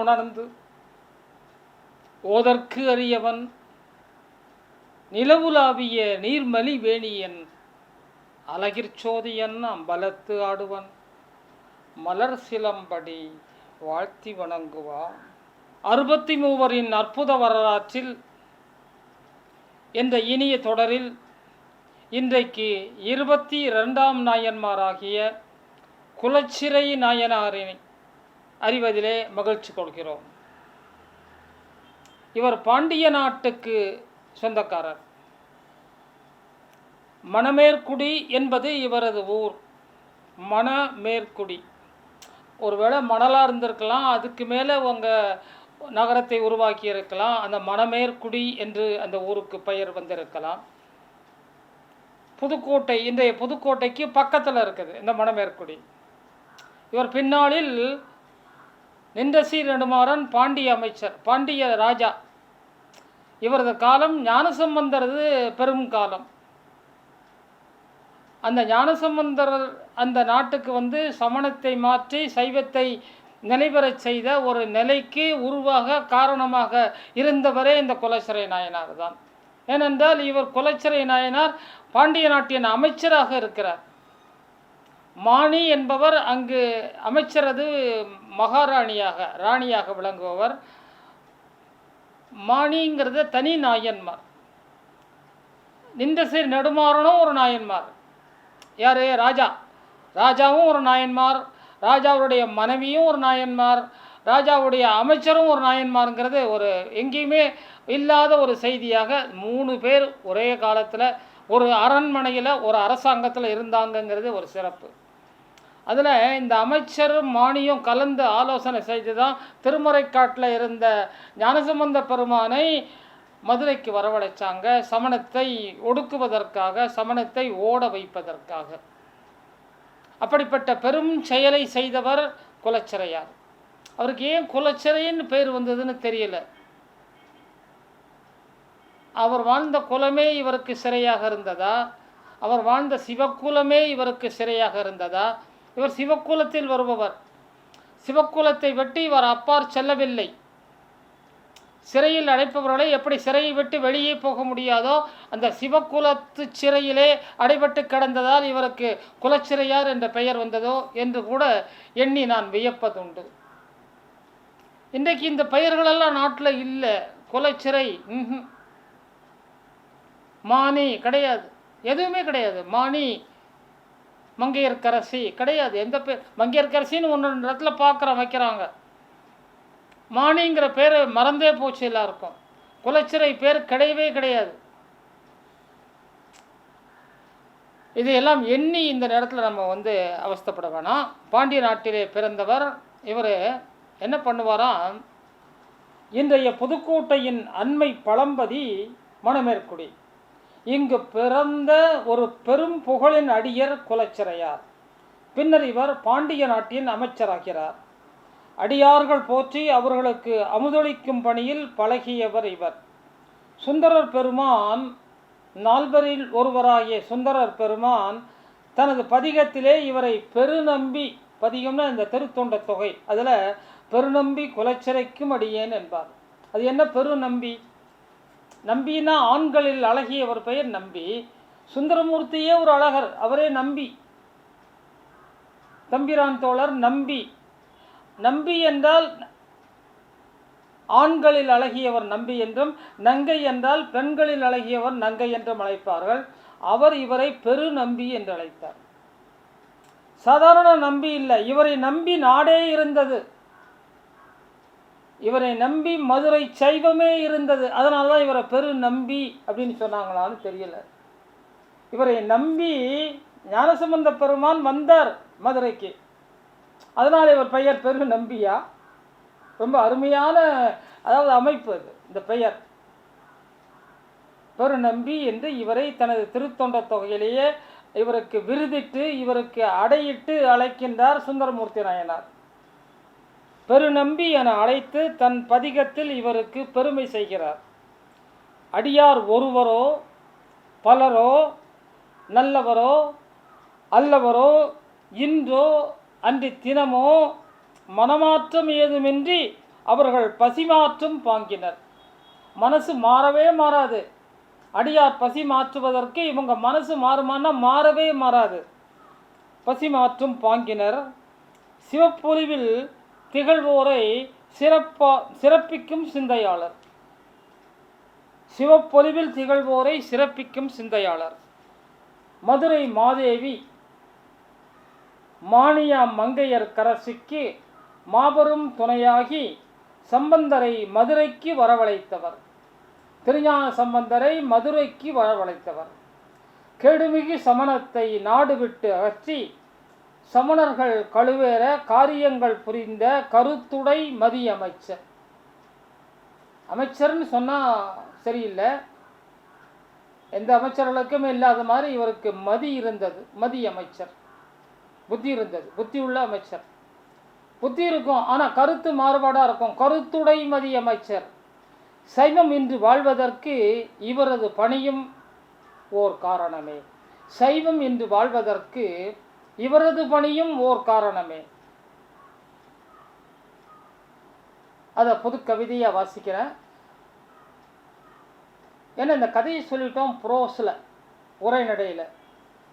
உணர்ந்து ஓதற்கு அறியவன் நிலவுலாவிய நீர்மலி வேணியன் அலகிற்சோதியன் அம்பலத்து ஆடுவன் மலர் சிலம்படி வாழ்த்தி வணங்குவான். 63 அற்புத வரலாற்றில் என்ற இனிய தொடரில் இன்றைக்கு 22ஆம் நாயன்மாராகிய குலச்சிறை நாயனாரினை அறிவதிலே மகிழ்ச்சி கொள்கிறோம். இவர் பாண்டிய நாட்டுக்கு சொந்தக்காரர். மணமேற்குடி என்பது இவரது ஊர். மணமேற்குடி ஒருவேளை மணலாக இருந்திருக்கலாம், அதுக்கு மேலே உங்கள் நகரத்தை உருவாக்கி இருக்கலாம். அந்த மணமேற்குடி என்று அந்த ஊருக்கு பெயர் வந்திருக்கலாம். புதுக்கோட்டை, இன்றைய புதுக்கோட்டைக்கு பக்கத்தில் இருக்குது இந்த மணமேற்குடி. இவர் பின்னாளில் நின்றசி நெடுமாறன் பாண்டிய அமைச்சர், பாண்டிய ராஜா. இவரது காலம் ஞானசம்பந்தரது பெரும் காலம். அந்த ஞானசம்பந்தர் அந்த நாட்டுக்கு சமணத்தை மாற்றி சைவத்தை நிலைபெறச் செய்த ஒரு நிலைக்கு உருவாக காரணமாக இருந்தவரே இந்த குலச்சிறை நாயனார் தான். ஏனென்றால் இவர் குலச்சிறை நாயனார் பாண்டிய நாட்டின் அமைச்சராக இருக்கிறார். மாணி என்பவர் அங்கு அமைச்சரது ராணியாக விளங்குபவர். மாணிங்கிறது தனி நாயன்மார். நின்றசி நெடுமாறனும் ஒரு நாயன்மார். யார்? ராஜாவும் ஒரு நாயன்மார், ராஜாவுடைய மனைவியும் ஒரு நாயன்மார், ராஜாவுடைய அமைச்சரும் ஒரு நாயன்மாருங்கிறது ஒரு எங்கேயுமே இல்லாத ஒரு செய்தியாக 3 பேர் ஒரே காலத்தில் ஒரு அரண்மனையில் ஒரு அரசாங்கத்தில் இருந்தாங்கங்கிறது ஒரு சிறப்பு. அதில் இந்த அமைச்சரும் மானியும் கலந்து ஆலோசனை செய்து தான் திருமுறைக்காட்டில் இருந்த ஞானசம்பந்த பெருமானை மதுரைக்கு வரவழைச்சாங்க, சமணத்தை ஒடுக்குவதற்காக, சமணத்தை ஓட வைப்பதற்காக. அப்படிப்பட்ட பெரும் செயலை செய்தவர் குலச்சிறையார். அவருக்கு ஏன் குலச்சிறைன்னு பேர் வந்ததுன்னு தெரியல. அவர் வாழ்ந்த குலமே இவருக்கு சிறையாக இருந்ததா? அவர் வாழ்ந்த சிவக்குலமே இவருக்கு சிறையாக இருந்ததா? இவர் சிவக்குலத்தில் வருபவர். சிவக்குலத்தை விட்டு இவர் அப்பார் செல்லவில்லை. சிறையில் அடைப்பவர்களை எப்படி சிறையை விட்டு வெளியே போக முடியாதோ அந்த சிவக்குலத்து சிறையிலே அடைபட்டு கிடந்ததால் இவருக்கு குலச்சிறையார் என்ற பெயர் வந்ததோ என்று கூட எண்ணி நான் வியப்பதுண்டு. இன்றைக்கு இந்த பெயர்களெல்லாம் நாட்டில் இல்லை. குலச்சிறை மாணி கிடையாது, எதுவுமே கிடையாது. மாணி, மங்கையர்க்கரசி கிடையாது. எந்த பேர்? மங்கையர்க்கரசின்னு 1-2 இடத்துல வைக்கிறாங்க. மாணிங்கிற பேர் மறந்தே போச்சு எல்லாருக்கும். குலச்சிறை பேர் கிடையவே கிடையாது. இதையெல்லாம் எண்ணி இந்த நேரத்தில் நம்ம அவஸ்தைப்பட வேணாம். பாண்டிய நாட்டிலே பிறந்தவர். இவர் என்ன பண்ணுவாராம், இன்றைய புதுக்கோட்டையின் அண்மை பழம்பதி மணமேற்குடி. இங்கு பிறந்த ஒரு பெரும் புகழின் அடியர் குலச்சிறையார். பின்னர் இவர் பாண்டிய நாட்டின் அமைச்சராகிறார். அடியார்கள் போற்றி அவர்களுக்கு அமுதளிக்கும் பணியில் பழகியவர் இவர். சுந்தரர் பெருமான், 4 ஒருவராகிய சுந்தரர் பெருமான் தனது பதிகத்திலே இவரை பெருநம்பி, பதிகம்னா இந்த திருத்தொண்ட தொகை, அதில் பெருநம்பி குலச்சிறைக்கும் அடியேன் என்பார். அது என்ன பெருநம்பி? நம்பினா ஆண்களில் அழகியவர் பெயர் நம்பி. சுந்தரமூர்த்தியே ஒரு அழகர், அவரே நம்பி. தம்பிரான் தோழர் நம்பி. நம்பி என்றால் ஆண்களில் அழகியவர் நம்பி என்றும், நங்கை என்றால் பெண்களில் அழகியவர் நங்கை என்றும் அழைப்பார்கள். அவர் இவரை பெரு நம்பி என்று அழைத்தார். சாதாரண நம்பி இல்லை, இவரை நம்பி நாடே இருந்தது. இவரை நம்பி மதுரை சைவமே இருந்தது. அதனால தான் இவரை பெரு நம்பி அப்படின்னு சொன்னாங்களான்னு தெரியல. இவரை நம்பி ஞானசம்பந்த பெருமான் வந்தார் மதுரைக்கு. அதனால் இவர் பெயர் பெரு நம்பியா? ரொம்ப அருமையான அமைப்பு அது. இந்த பெயர் பெரு நம்பி என்று இவரை தனது திருத்தொண்ட தொகையிலேயே இவருக்கு விருதிட்டு இவருக்கு அடையிட்டு அழைக்கின்றார் சுந்தரமூர்த்தி நாயனார். பெருநம்பி என அழைத்து தன் பதிகத்தில் இவருக்கு பெருமை செய்கிறார். அடியார் ஒருவரோ பலரோ நல்லவரோ அல்லவரோ இன்றோ அன்றி தினமோ மனமாற்றம் ஏதுமின்றி அவர்கள் பசி மாற்றும் பாங்கினர். மனசு மாறவே மாறாது. அடியார் பசி மாற்றுவதற்கு இவங்க மனசு மாறுமானா மாறவே மாறாது. பசி மாற்றும் பாங்கினர். சிவப்பொலிவில் திகழ்வோரை சிறப்பிக்கும் சிந்தையாளர். சிவப்பொலிவில் திகழ்வோரை சிறப்பிக்கும் சிந்தையாளர். மதுரை மாதேவி மானியா மங்கையர் கரசிக்கு மாபெரும் துணையாகி சம்பந்தரை மதுரைக்கு வரவழைத்தவர். திருஞான சம்பந்தரை மதுரைக்கு வரவழைத்தவர். கேடுமிகு சமணத்தை நாடு விட்டு அகற்றி சமணர்கள் கழுவேற காரியங்கள் புரிந்த கருத்துடை மதி அமைச்சர். அமைச்சர்னு சொன்னால் சரியில்லை, எந்த அமைச்சர்களுக்குமே இல்லாத மாதிரி இவருக்கு மதி இருந்தது. மதி அமைச்சர், புத்தி இருந்தது, புத்தி உள்ள அமைச்சர். புத்தி இருக்கும், ஆனால் கருத்து மாறுபாடாக இருக்கும். கருத்துடை மதி அமைச்சர். சைவம் இன்று வாழ்வதற்கு இவரது பணியும் ஓர் காரணமே. சைவம் இன்று வாழ்வதற்கு இவரது பணியும் ஓர் காரணமே. அதை புது கவிதையாக வாசிக்கிறேன். ஏன்னா இந்த கதையை சொல்லிட்டோம் ப்ரோஸில், உரைநடையில்.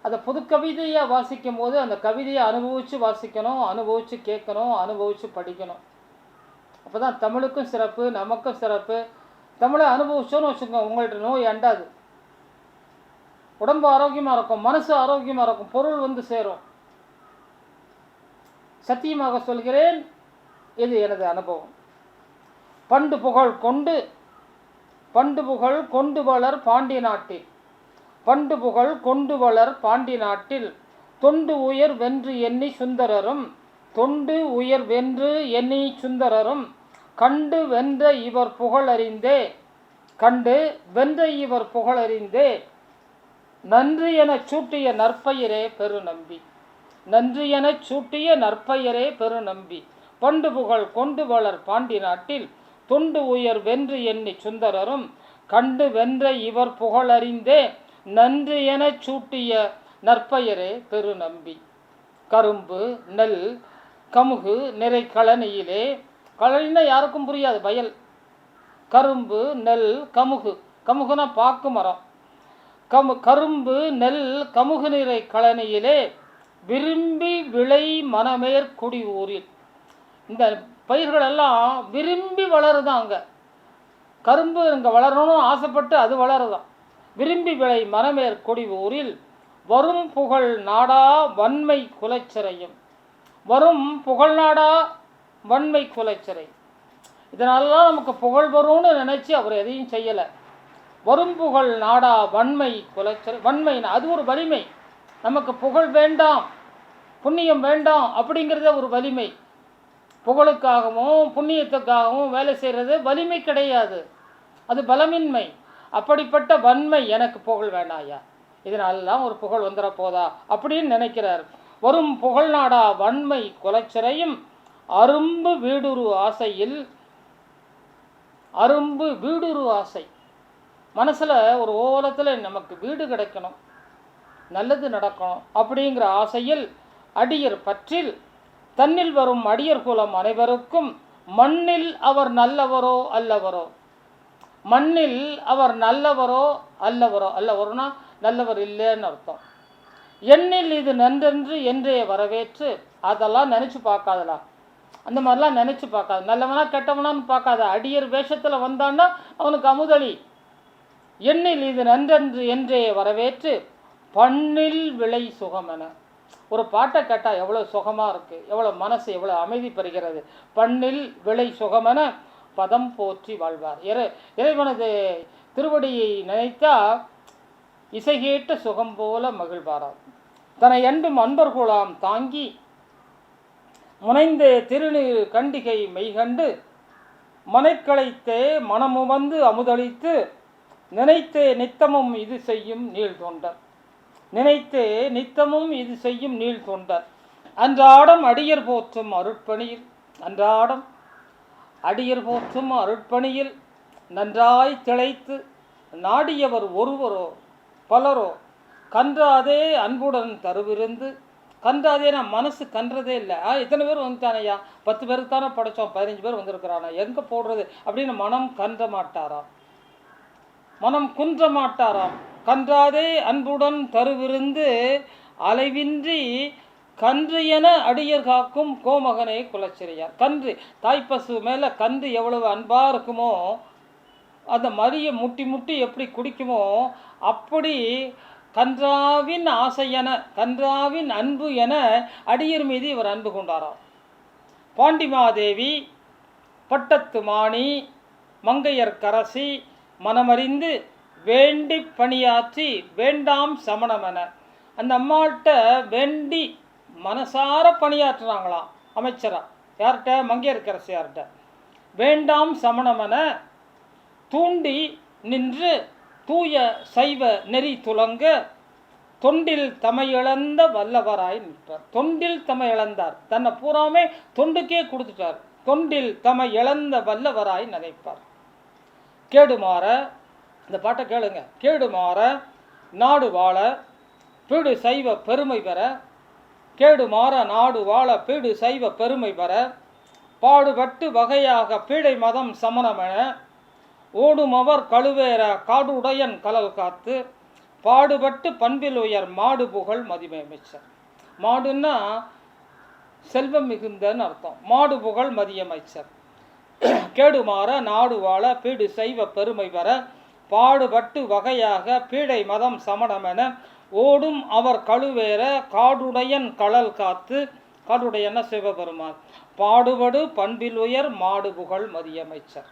அதை புது கவிதையாக வாசிக்கும் போது அந்த கவிதையை அனுபவித்து வாசிக்கணும், அனுபவித்து கேட்கணும், அனுபவித்து படிக்கணும். அப்போ தான் தமிழுக்கும் சிறப்பு, நமக்கும் சிறப்பு. தமிழை அனுபவிச்சோன்னு வச்சுக்கோங்க, உங்கள்கிட்ட நோய் அண்டாது. உடம்பு ஆரோக்கியமாக இருக்கும், மனசு ஆரோக்கியமாக இருக்கும், பொருள் வந்து சேரும். சத்தியமாக சொல்கிறேன், இது எனது அனுபவம். பண்டு புகழ் கொண்டு வளர் பாண்டி நாட்டில், பண்டு புகழ் கொண்டு வளர் பாண்டி நாட்டில் தொண்டு உயர் வென்று எண்ணி சுந்தரரும், தொண்டு உயர் வென்று எண்ணி சுந்தரரும் கண்டு வென்ற இவர் புகழறிந்தே, கண்டு வென்ற இவர் புகழறிந்தே நன்று எனச் சூட்டிய நற்பெயரே பெருநம்பி, நன்று எனச் சூட்டிய நற்பெயரே பெருநம்பி. பண்டு புகழ் கொண்டு வளர் பாண்டி நாட்டில் தொண்டு உயர் வென்று எண்ணி சுந்தரரும் கண்டு வென்ற இவர் புகழறிந்தே நன்று எனச் சூட்டிய நற்பெயரே பெருநம்பி. கரும்பு நெல் கமுகு நிறை கழனியிலே, கழனின்னா யாருக்கும் புரியாது, வயல். கரும்பு நெல் கமுகு, கமுகுனா பாக்கு மரம். கரும்பு நெல் கமுகு நிறை கழனியிலே விரும்பி விளை மனமேற்குடி ஊரில். இந்த பயிர்களெல்லாம் விரும்பி வளருதான். அங்கே கரும்பு இங்கே வளரணும்னு ஆசைப்பட்டு அது வளருதான். விரும்பி விளை மனமேற்குடி ஊரில் வரும் புகழ் நாடா வன்மை குலைச்சிறையும், வரும் புகழ் நாடா வன்மை குலைச்சிறை. இதனாலதான் நமக்கு புகழ் வரும்னு நினைச்சு அவர் எதையும் செய்யலை. வரும் புகழ் நாடா வன்மை குலைச்சிறை. வன்மைனா அது ஒரு வலிமை. நமக்கு புகழ் வேண்டாம், புண்ணியம் வேண்டாம் அப்படிங்கிறத ஒரு வலிமை. புகழுக்காகவும் புண்ணியத்துக்காகவும் வேலை செய்கிறது வலிமை கிடையாது, அது பலமின்மை. அப்படிப்பட்ட வன்மை, எனக்கு புகழ் வேண்டாயா, இதனாலலாம் ஒரு புகழ் வந்துட போதா அப்படின்னு நினைக்கிறார். வரும் புகழ் நாடா வன்மை குலைச்சிறையும் அரும்பு வீடுரு ஆசையில், அரும்பு வீடுரு ஆசை. மனசில் ஒரு ஓரத்தில் நமக்கு வீடு கிடைக்கணும், நல்லது நடக்கணும் அப்படிங்கிற ஆசையில் அடியர் பற்றில் தன்னில் வரும் அடியர் குலம் அனைவருக்கும் மண்ணில் அவர் நல்லவரோ அல்லவரோ, மண்ணில் அவர் நல்லவரோ அல்லவரோ, அல்லவரோனா நல்லவர் இல்லைன்னு அர்த்தம். எண்ணில் இது நன்றென்று என்றே வரவேற்று, அதெல்லாம் நினச்சி பார்க்காதலாம், அந்த மாதிரிலாம் நினச்சி பார்க்காது. நல்லவனா கெட்டவனான்னு பார்க்காத, அடியர் வேஷத்தில் வந்தான்னா அவனுக்கு அமுதளி. எண்ணில் இது நன்றென்று என்றே வரவேற்று பண்ணில் விளை சுகமென. ஒரு பாட்டை கேட்டால் எவ்வளோ சுகமாக இருக்குது, எவ்வளோ மனசு எவ்வளோ அமைதி பெறுகிறது. பண்ணில் விளை சுகமென பதம் போற்றி வாழ்வார். இறைவனது திருவடியை நினைத்தா இசை கேட்ட சுகம் போல மகிழ்வாராம். தன்னை எண்டும் அன்பர்குலாம் தாங்கி முனைந்தே திருநீர் கண்டிகை மெய்கண்டு மனைக்களைத்தே மனமு வந்து அமுதளித்து நினைத்தே நித்தமும் இது செய்யும் நீள் தொண்டர், நினைத்தே நித்தமும் இது செய்யும் நீள் தொண்டர். அன்றாடம் அடியர் போற்றும் அருட்பணியில், அன்றாடம் அடியர் போற்றும் அருட்பணியில் நன்றாய் திளைத்து நாடியவர் ஒருவரோ பலரோ கன்றாதே அன்புடன் தருவிருந்து கன்றாதே, நான் மனசு கன்றதே இல்லை. இத்தனை பேர் வந்துட்டானையா, 10 பேருக்கு தானே படைச்சோம், 15 பேர் வந்திருக்கிறானா, எங்கே போடுறது அப்படின்னு மனம் கன்ற மாட்டாராம், மனம் குன்ற மாட்டாராம். கன்றாதே அன்புடன் தருவிருந்து அலைவின்றி கன்று என அடியர் காக்கும் கோமகனை குலச்சிறையார். கன்று, தாய்ப்பசு மேலே கன்று எவ்வளவு அன்பாக இருக்குமோ, அந்த மரியை முட்டி முட்டி எப்படி குடிக்குமோ அப்படி கன்றாவின் ஆசையென, கன்றாவின் அன்பு என அடியர் மீது இவர் அன்பு கொண்டாராம். பாண்டிமாதேவி பட்டத்து மாணி மங்கையர்க்கரசி மனமறிந்து வேண்டி பணியாற்றி வேண்டாம் சமணமென, அந்த அம்மாள்கிட்ட வேண்டி மனசார பணியாற்றுறாங்களாம் அமைச்சரா. யார்கிட்ட? மங்கையர்க்கரசியார்கிட்ட. வேண்டாம் சமணமென தூண்டி நின்று தூய சைவ நெறி துலங்க தொண்டில் தமையிழந்த வல்லவராய் நிற்பார். தொண்டில் தமை இழந்தார், தன்னை பூராமே தொண்டுக்கே கொடுத்துட்டார். தொண்டில் தமை இழந்த வல்லவராய் நினைப்பார். கேடுமாற, இந்த பாட்டை கேளுங்க. கேடுமாற நாடு வாழ பீடு சைவ பெருமை பெற, கேடுமாற நாடு வாழ பீடு சைவ பெருமை பெற, பாடுபட்டு வகையாக பீடை மதம் சமணமென ஓடுமவர் கழுவேற காடுடையன் கலல் காத்து, பாடுபட்டு பண்பில் உயர் மாடு புகழ் மதிமை அமைச்சர். மாடுன்னா செல்வம் மிகுந்தன்னு அர்த்தம். மாடு புகழ் மதியமைச்சர். கேடுமாற நாடு வாழ பீடு செய்வ பெருமை பெற, பாடுபட்டு வகையாக பீடை மதம் சமணமென ஓடும் அவர் கழுவேற காடுடையன் கழல் காத்து, காடுடையன சிவபெருமான், பாடுபடு பண்பில் உயர் மாடு புகழ் மதியமைச்சர்.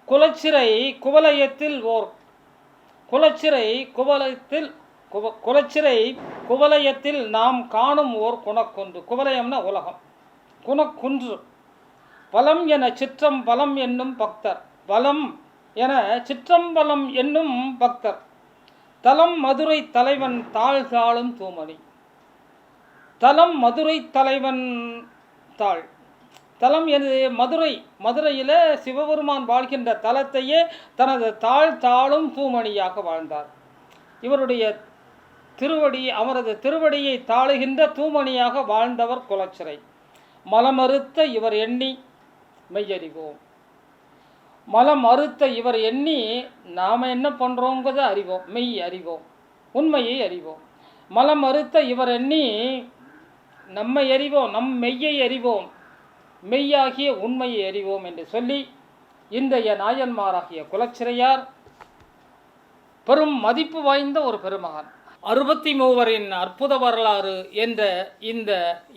குலச்சிறை குவலயத்தில் ஓர், குலச்சிறை குவலயத்தில் குலச்சிறை குவலயத்தில் நாம் காணும் ஓர் குணக்குன்று. குவலயம்னா உலகம், குணக்குன்று. பலம் என சிற்றம்பலம் என்னும் பக்தர், பலம் என சிற்றம்பலம் என்னும் பக்தர். தலம் மதுரை தலைவன் தாழ் தாளும் தூமணி. தலம் மதுரை தலைவன் தாழ், தலம் எனது மதுரை, மதுரையில் சிவபெருமான் வாழ்கின்ற தலத்தையே தனது தாழ் தாளும் தூமணியாக வாழ்ந்தார். இவருடைய திருவடி, அவரது திருவடியை தாழுகின்ற தூமணியாக வாழ்ந்தவர் குலச்சிறை. மலமறுத்த இவர் எண்ணி மெய்யறிவோம். மலம் அறுத்த இவர் எண்ணி நாம் என்ன பண்ணுறோங்கிறத அறிவோம், மெய் அறிவோம், உண்மையை அறிவோம். மலம் அறுத்த இவர் எண்ணி நம்மை அறிவோம், நம் மெய்யை அறிவோம், மெய்யாகிய உண்மையை அறிவோம் என்று சொல்லி இன்றைய நாயன்மாராகிய குலச்சிறையார் பெரும் மதிப்பு வாய்ந்த ஒரு பெருமகன். 63 அற்புத வரலாறு என்ற இந்த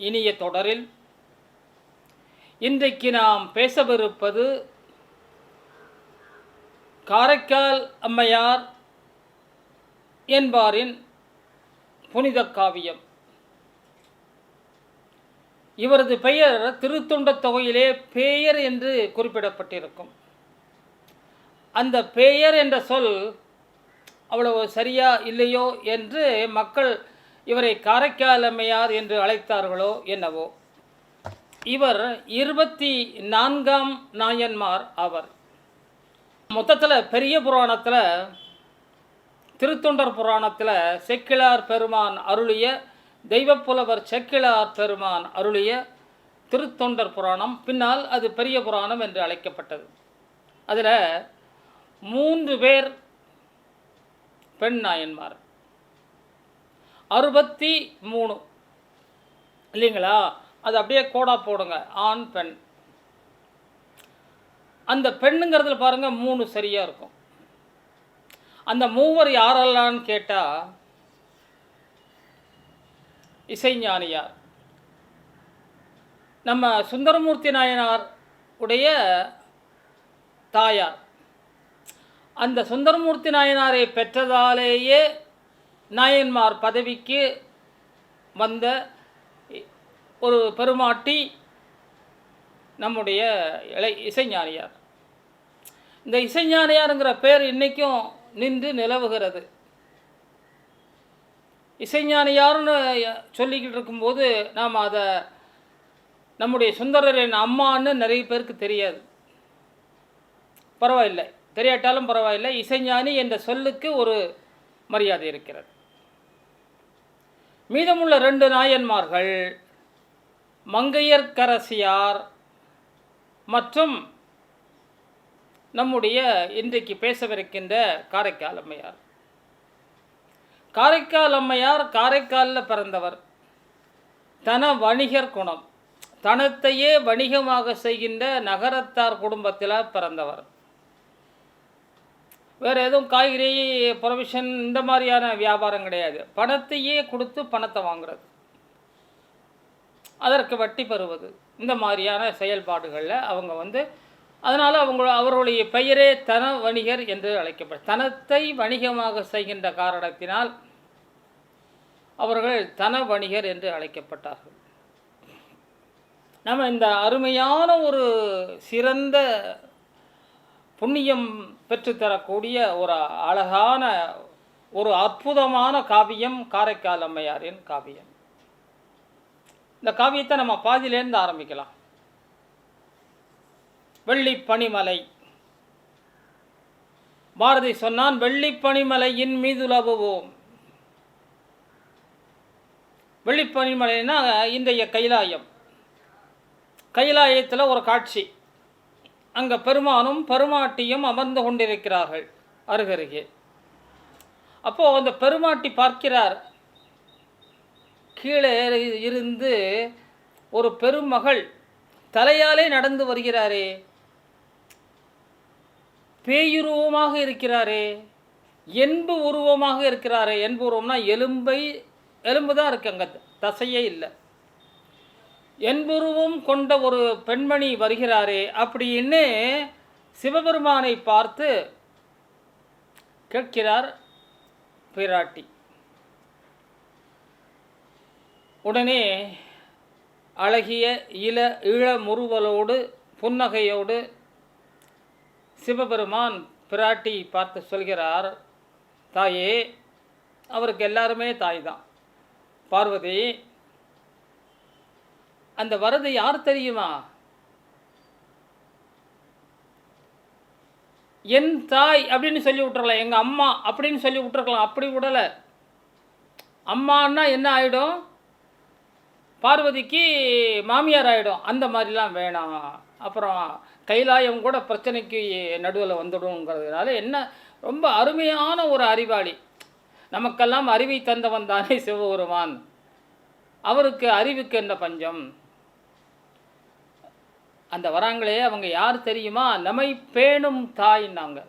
இனிய தொடரில் இன்றைக்கு நாம் பேசவிருப்பது காரைக்கால் அம்மையார் என்பாரின் புனித காவியம். இவரது பெயர் திருத்தொண்டத் தொகையிலே பேயர் என்று குறிப்பிடப்பட்டிருக்கும். அந்த பேயர் என்ற சொல் அவ்வளவு சரியா இல்லையோ என்று மக்கள் இவரை காரைக்கால் அம்மையார் என்று அழைத்தார்களோ என்னவோ. இவர் 24ஆம் நாயன்மார் ஆவர். மொத்தத்தில் பெரிய புராணத்தில், திருத்தொண்டர் புராணத்தில் செக்கிழார் பெருமான் அருளிய, தெய்வப்புலவர் செக்கிழார் பெருமான் அருளிய திருத்தொண்டர் புராணம், பின்னால் அது பெரிய புராணம் என்று அழைக்கப்பட்டது. அதில் 3 பேர் பெண் நாயன்மார், 63 இல்லைங்களா? அது அப்படியே கோடா போடுங்க, ஆண் பெண். அந்த பெண்ணுங்கிறதுல பாருங்கள் 3 சரியாக இருக்கும். அந்த 3 யாரெல்லாம்னு கேட்டால், இசைஞானியார், நம்ம சுந்தரமூர்த்தி நாயனார் உடைய தாயார். அந்த சுந்தரமூர்த்தி நாயனாரை பெற்றதாலேயே நாயன்மார் பதவிக்கு வந்த ஒரு பெருமாட்டி நம்முடைய இசைஞானியார். இந்த இசைஞானியாருங்கிற பேர் இன்றைக்கும் நின்று நிலவுகிறது. இசைஞானியார்னு சொல்லிக்கிட்டு இருக்கும்போது நாம் அதை நம்முடைய சுந்தரரின் அம்மான்னு நிறைய பேருக்கு தெரியாது. பரவாயில்லை, தெரியாட்டாலும் பரவாயில்லை, இசைஞானி என்ற சொல்லுக்கு ஒரு மரியாதை இருக்கிறது. மீதமுள்ள 2 நாயன்மார்கள் மங்கையர்க்கரசியார் மற்றும் நம்முடைய இன்றைக்கு பேசவிருக்கின்ற காரைக்கால் அம்மையார். காரைக்கால் அம்மையார் காரைக்காலில் பிறந்தவர். தன வணிகர் குணம், தனத்தையே வணிகமாக செய்கின்ற நகரத்தார் குடும்பத்தில் பிறந்தவர். வேறு எதுவும் காய்கறி ப்ரொவிஷன் இந்த மாதிரியான வியாபாரம் கிடையாது. பணத்தையே கொடுத்து பணத்தை வாங்குறது, அதற்கு வட்டி பெறுவது, இந்த மாதிரியான செயல்பாடுகளில் அவங்க அதனால் அவர்களுடைய பெயரே தன வணிகர் என்று அழைக்கப்படும். தனத்தை வணிகமாக செய்கின்ற காரணத்தினால் அவர்கள் தன வணிகர் என்று அழைக்கப்பட்டார்கள். நம்ம இந்த அருமையான ஒரு சிறந்த புண்ணியம் பெற்றுத்தரக்கூடிய ஒரு அழகான ஒரு அற்புதமான காவியம் காரைக்கால் அம்மையாரின் காவியம். இந்த காவியத்தை நம்ம பாதியிலேருந்து ஆரம்பிக்கலாம். வெள்ளிப்பனிமலை. பாரதி சொன்னான், வெள்ளிப்பனிமலையின் மீதுலவுவோம். வெள்ளிப்பனிமலைன்னா இன்றைய கைலாயம். கைலாயத்தில் ஒரு காட்சி, அங்கே பெருமானும் பெருமாட்டியும் அமர்ந்து கொண்டிருக்கிறார்கள் அருகருகே. அப்போது அந்த பெருமாட்டி பார்க்கிறார், கீழே இருந்து ஒரு பெருமகள் தலையாலே நடந்து வருகிறாரே, பேயுருவமாக இருக்கிறாரே, என்பு உருவமாக இருக்கிறாரே. என்பு உருவம்னா எலும்பு தான் இருக்குது, அங்கே தசையே இல்லை. என்புருவம் கொண்ட ஒரு பெண்மணி வருகிறாரே அப்படின்னு சிவபெருமானை பார்த்து கேட்கிறார் பிராட்டி. உடனே அழகிய இளமுறுவலோடு புன்னகையோடு சிவபெருமான் பிராட்டி பார்த்து சொல்கிறார், தாயே, அவருக்கு எல்லாருமே தாய் தான், பார்வதி, அந்த வரது யார் தெரியுமா? என் தாய் அப்படின்னு சொல்லி விட்டுறலாம், எங்கள் அம்மா அப்படின்னு சொல்லி விட்டுருக்கலாம். அப்படி விடலை. அம்மான்னா என்ன ஆகிடும்? பார்வதிக்கு மாமியார் ஆகிடும். அந்த மாதிரிலாம் வேணாம். அப்புறம் கைலாயம் கூட பிரச்சனைக்கு நடுவில் வந்துடுங்கிறதுனால என்ன, ரொம்ப அருமையான ஒரு அறிவாளி. நமக்கெல்லாம் அறிவை தந்தவன் தானே சிவபெருமான். அவருக்கு அறிவுக்கு என்ன பஞ்சம்? அந்த வராங்களே அவங்க யார் தெரியுமா? நம்மை பேணும் தாய்னாங்க.